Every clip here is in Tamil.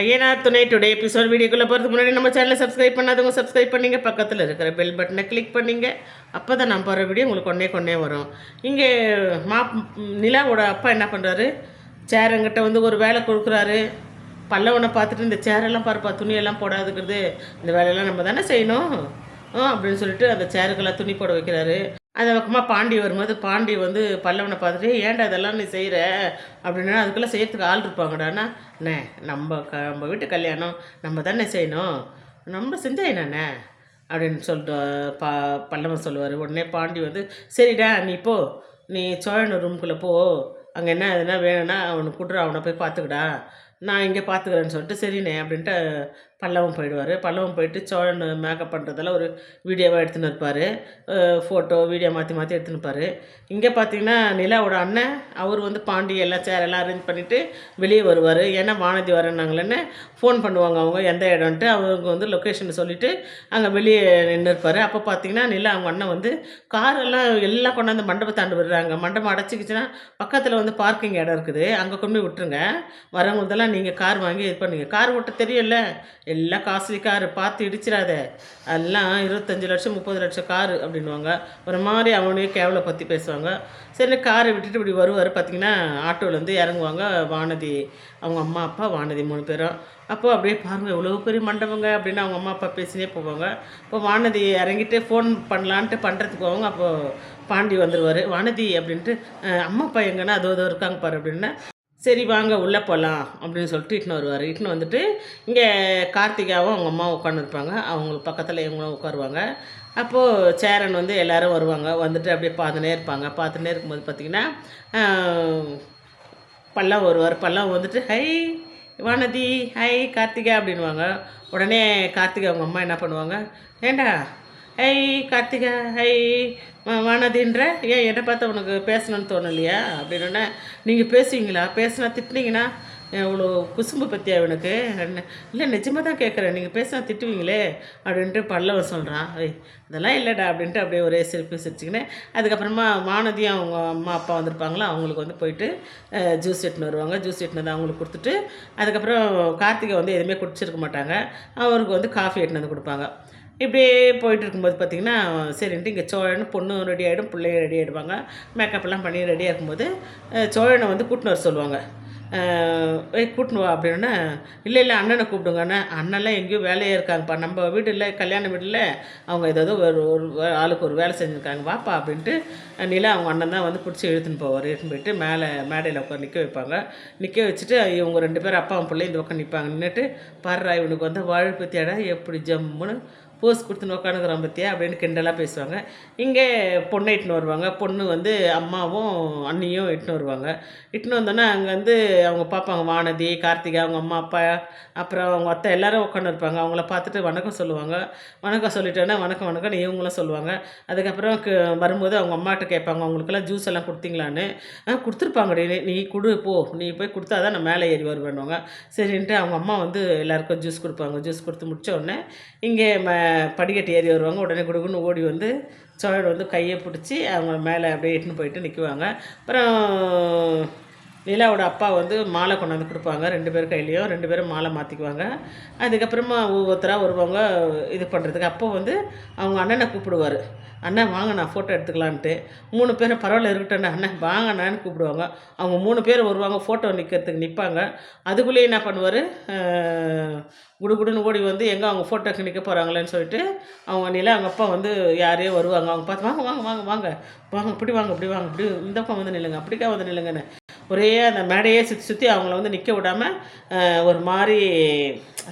ஐயனார் துணை டுடே எபிசோட் வீடியோக்குள்ளே போகிறதுக்கு முன்னாடி நம்ம சேனலை சப்ஸ்கிரைப் பண்ணாதவங்க சப்ஸ்கிரைப் பண்ணிங்க, பக்கத்தில் இருக்கிற பெல் பட்டனை கிளிக் பண்ணிங்க. அப்போ தான் நான் போகிற வீடியோ உங்களுக்கு கொண்டே வரும். இங்கே நிலாவோட அப்பா என்ன பண்ணுறாரு, சேரங்கிட்ட வந்து ஒரு வேலை கொடுக்குறாரு. பல்லவனை பார்த்துட்டு இந்த சேரெல்லாம் பார்ப்பா, துணியெல்லாம் போடாதுக்கிறது, இந்த வேலையெல்லாம் நம்ம தானே செய்யணும் அப்படின்னு சொல்லிட்டு அந்த சேருக்கெல்லாம் துணி போட வைக்கிறாரு. அந்த பக்கமாக பாண்டி வரும்போது பாண்டி வந்து பல்லவனை பார்த்துட்டு, ஏன்டா இதெல்லாம் நீ செய்கிற அப்படின்னா, அதுக்கெல்லாம் செய்யறதுக்கு ஆள் இருப்பாங்கடாண்ணா. அண்ணே நம்ம வீட்டு கல்யாணம் நம்ம தானே செய்யணும், நம்ம செஞ்சா என்னண்ணே அப்படின்னு சொல்லிட்டு பல்லவன் சொல்லுவார். உடனே பாண்டி வந்து, சரிடா நீ போ, நீ சோழன் ரூமுக்குள்ளே போ, அங்கே என்ன எதுனா வேணும்னா அவனுக்கு கூட்டுற, அவனை போய் பார்த்துக்கடா, நான் இங்கே பார்த்துக்கிறேன்னு சொல்லிட்டு சரிண்ணே அப்படின்ட்டு பல்லவன் போயிடுவார். பல்லவன் போயிட்டு சோழன் மேக்கப் பண்ணுறதெல்லாம் ஒரு வீடியோவாக எடுத்துன்னு இருப்பார். ஃபோட்டோ வீடியோ மாற்றி எடுத்துன்னு இருப்பார். இங்கே பார்த்தீங்கன்னா நிலாவோட அண்ணன் அவர் வந்து பாண்டி எல்லாம் சேரெல்லாம் அரேஞ்ச் பண்ணிவிட்டு வெளியே வருவார். ஏன்னா வானதி வரேன்னாங்களேன்னு ஃபோன் பண்ணுவாங்க அவங்க எந்த இடம்ன்ட்டு. அவங்க வந்து லொக்கேஷன் சொல்லிவிட்டு அங்கே வெளியே நின்று இருப்பார். அப்போ பார்த்தீங்கன்னா நிலா அவங்க அண்ணன் வந்து காரெல்லாம் எல்லாம் கொண்டாந்து மண்டபத்தாண்டு விடுறாங்க. மண்டபம் அடைச்சிக்கிச்சுன்னா பக்கத்தில் வந்து பார்க்கிங் இடம் இருக்குது, அங்கே கொண்டு போய் விட்டுருங்க, வரவங்களுதெல்லாம் நீங்கள் கார் வாங்கி இது பண்ணுங்க. கார் ஓட்ட தெரியும்ல, எல்லாம் காஸ்ட்லி காரு, பார்த்து இடிச்சிடாத, எல்லாம் 25 லட்சம் 30 லட்சம் காரு அப்படின்வாங்க. ஒரு மாதிரி அவனையும் கேவலை பற்றி பேசுவாங்க. சரி காரை விட்டுட்டு இப்படி வருவார். பார்த்திங்கன்னா ஆட்டோவிலேருந்து இறங்குவாங்க வானதி, அவங்க அம்மா அப்பா வானதி 3 பேரும். அப்போது அப்படியே பாருங்கள் எவ்வளோ பெரிய மண்டபங்க அப்படின்னு அவங்க அம்மா அப்பா பேசினே போவாங்க. இப்போ வானதி இறங்கிட்டு ஃபோன் பண்ணலான்ட்டு பண்ணுறதுக்கு போவாங்க. அப்போது பாண்டி வந்துடுவார். வானதி அப்படின்ட்டு, அம்மா அப்பா எங்கன்னா அதோ இருக்காங்க பாரு அப்படின்னா, சரி வாங்க உள்ளே போகலாம் அப்படின்னு சொல்லிட்டு இட்டுன்னு வருவார். இட்டுன்னு வந்துட்டு இங்கே கார்த்திகாவும் அவங்க அம்மா உட்காந்துருப்பாங்க, அவங்களுக்கு பக்கத்தில் இவங்களும் உட்காருவாங்க. அப்போது சேரன் வந்து எல்லோரும் வருவாங்க. வந்துட்டு அப்படியே பார்த்துனே இருப்பாங்க. பார்த்துனே இருக்கும்போது பார்த்திங்கன்னா பல்லவன் வருவார். பல்லவன் வந்துட்டு, ஹை வானதி, ஹை கார்த்திகா அப்படின்வாங்க. உடனே கார்த்திகா அவங்க அம்மா என்ன பண்ணுவாங்க, ஏண்டா ஹை கார்த்திகா, ஹை வானதின்ற, ஏன் என்னை பார்த்தா உனக்கு பேசணும்னு தோணலையா அப்படின்னா, நீங்கள் பேசுவீங்களா, பேசுனா திட்டினீங்கன்னா இவ்வளோ குசும்பு பற்றியா இவனுக்கு, இல்லை நிஜமாக தான் கேட்குறேன், நீங்கள் பேசினா திட்டுவீங்களே அப்படின்ட்டு பல்லவன் சொல்கிறான். இதெல்லாம் இல்லைடா அப்படின்ட்டு அப்படியே ஒரே சிரிச்சுக்கினேன். அதுக்கப்புறமா வானதியும் அவங்க அம்மா அப்பா வந்திருப்பாங்களா, அவங்களுக்கு வந்து போயிட்டு ஜூஸ் எடுத்துன்னு வருவாங்க. ஜூஸ் எடுத்துன்னு வந்து அவங்களுக்கு கொடுத்துட்டு, அதுக்கப்புறம் கார்த்திகை வந்து எதுவுமே குடிச்சிருக்க மாட்டாங்க, அவருக்கு வந்து காஃபி எடுத்துன்னு வந்து கொடுப்பாங்க. இப்படியே போயிட்டு இருக்கும்போது பார்த்திங்கன்னா சரின்ட்டு இங்கே சோழன் பொண்ணு ரெடி ஆகிடும், பிள்ளைய ரெடி ஆகிடுவாங்க. மேக்கப்லாம் பண்ணி ரெடியாக இருக்கும்போது சோழனை வந்து கூட்டின்னு வர சொல்லுவாங்க. கூட்டின்னு வா அப்படின்னா, இல்லை அண்ணனை கூப்பிடுங்க, அண்ணன்லாம் எங்கேயோ வேலையாக இருக்காங்கப்பா, நம்ம வீடு இல்லை கல்யாண வீட்டில், அவங்க ஏதோ ஒரு ஆளுக்கு ஒரு வேலை செஞ்சுருக்காங்க, வாப்பா அப்படின்ட்டு நிலா அவங்க அண்ணன் தான் வந்து பிடிச்சி இழுத்துன்னு போவார். இழுத்துன்னு போயிட்டு மேடையில் உட்காந்து நிற்க வைப்பாங்க. நிற்க வச்சுட்டு இவங்க 2 பேரும் அப்பா அவன் பிள்ளை இந்த பக்கம் நிற்பாங்க. நின்றுட்டு, பாடுறா இவனுக்கு வந்து வாழை பற்றியாடா எப்படி ஜம்முன்னு போஸ் கொடுத்துன்னு உட்காந்துக்கிறோம் பற்றியா அப்படின்னு கிண்டலாக பேசுவாங்க. இங்கே பொண்ணை இட்டுன்னு வருவாங்க. பொண்ணு வந்து அம்மாவும் அண்ணியும் இட்டுன்னு வருவாங்க. இட்டுன்னு வந்தோன்னே அங்கே வந்து அவங்க பார்ப்பாங்க வானதி, கார்த்திகா, அவங்க அம்மா அப்பா, அப்புறம் அவங்க அத்தை எல்லோரும் உட்காந்துருப்பாங்க. அவங்கள பார்த்துட்டு வணக்கம் சொல்லுவாங்க. வணக்கம் சொல்லிட்டோன்னா வணக்கம் வணக்கம்னு இவங்களும் சொல்லுவாங்க. அதுக்கப்புறம் வரும்போது அவங்க அம்மாட்ட கேட்பாங்க, அவங்களுக்கெல்லாம் ஜூஸ் எல்லாம் கொடுத்தீங்களான்னு. கொடுத்துருப்பாங்கடி, நீ கொடு போ, நீ போய் கொடுத்தா தான் நான் மேலே ஏறி வருவேன்னுவாங்க. சரின்ட்டு அவங்க அம்மா வந்து எல்லாேருக்கும் ஜூஸ் கொடுப்பாங்க. ஜூஸ் கொடுத்து முடித்த உடனே இங்கே படிக்கட்டு ஏறி வருவாங்க. உடனே குடுகுன்னு ஓடி வந்து சோழர் வந்து கையை பிடிச்சி அவங்க மேலே அப்படியே இட்டுன்னு போயிட்டு நிற்குவாங்க. அப்புறம் நிலாவோட அப்பா வந்து மாலை கொண்டாந்து கொடுப்பாங்க. 2 பேர் கையிலையும் 2 பேரும் மாலை மாற்றிக்குவாங்க. அதுக்கப்புறமா ஒவ்வொருத்தராக வருவாங்க இது பண்ணுறதுக்கு. அப்போ வந்து அவங்க அண்ணனை கூப்பிடுவார். அண்ணன் வாங்க நான் ஃபோட்டோ எடுத்துக்கலான்ட்டு. 3 பேரும் பரவாயில்ல இருக்கட்டும் அண்ணன் வாங்க அண்ணான்னு கூப்பிடுவாங்க. அவங்க 3 பேர் வருவாங்க, ஃபோட்டோ நிற்கிறதுக்கு நிற்பாங்க. அதுக்குள்ளேயே என்ன பண்ணுவார், குடுகுடுன்னு ஓடி வந்து எங்கே அவங்க ஃபோட்டோக்கு நிற்க போகிறாங்களேன்னு சொல்லிட்டு அவங்க நிலா அவங்க அப்பா வந்து யாரையோ வருவாங்க. அவங்க பார்த்து வாங்க வாங்க வாங்க வாங்க வாங்க இப்படி வாங்க இப்படி வாங்க இப்படி இந்த பக்கம் வந்து நில்லுங்க, அப்படிக்கா வந்து நில்லுங்கன்னு ஒரே அந்த மேடையே சுற்றி அவங்கள வந்து நிற்க விடாமல் ஒரு மாதிரி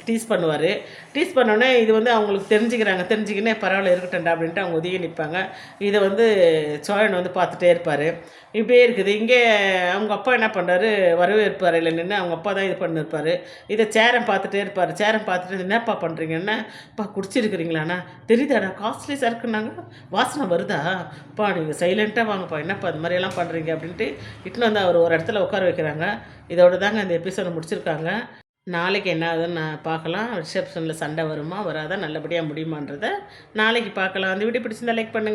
டீஸ் பண்ணுவார். டீஸ் பண்ணோடனே இது வந்து அவங்களுக்கு தெரிஞ்சுக்கினே பரவாயில்ல இருக்கட்டும்டா அப்படின்ட்டு அவங்க ஒதுங்கி நிற்பாங்க. இதை வந்து சோழன் வந்து பார்த்துட்டே இருப்பார். இப்படியே இருக்குது. இங்கே அவங்க அப்பா என்ன பண்ணுறாரு, வரவேற்பார் இல்லை நின்று அவங்க அப்பா தான் இது பண்ணிருப்பார். இதை சேரன் பார்த்துட்டே இருப்பார். சேரன் பார்த்துட்டு என்னப்பா பண்ணுறீங்கன்னா, அப்பா குடிச்சிருக்கிறீங்களாண்ணா, தெரியுதாடா காஸ்ட்லி சரக்குன்னாங்க, வாசனை வருதா, அப்பா நீங்கள் சைலண்ட்டாக வாங்கப்பா, என்னப்பா அது மாதிரியெல்லாம் பண்ணுறீங்க அப்படின்ட்டு இட்டுன்னு வந்து அவர் ஒரு இடத்துல உட்கார வைக்கிறாங்க. இதோட தாங்க இந்த எபிசோடு முடிச்சிருக்காங்க. நாளைக்கு என்ன ஆகுதுன்னு நான் பார்க்கலாம். ரிசப்ஷனில் சண்டை வருமா வராதா, நல்லபடியாக முடியுமான்றதை நாளைக்கு பார்க்கலாம். அந்த வீடியோ பிடிச்சிருந்தா லைக் பண்ணுங்கள்.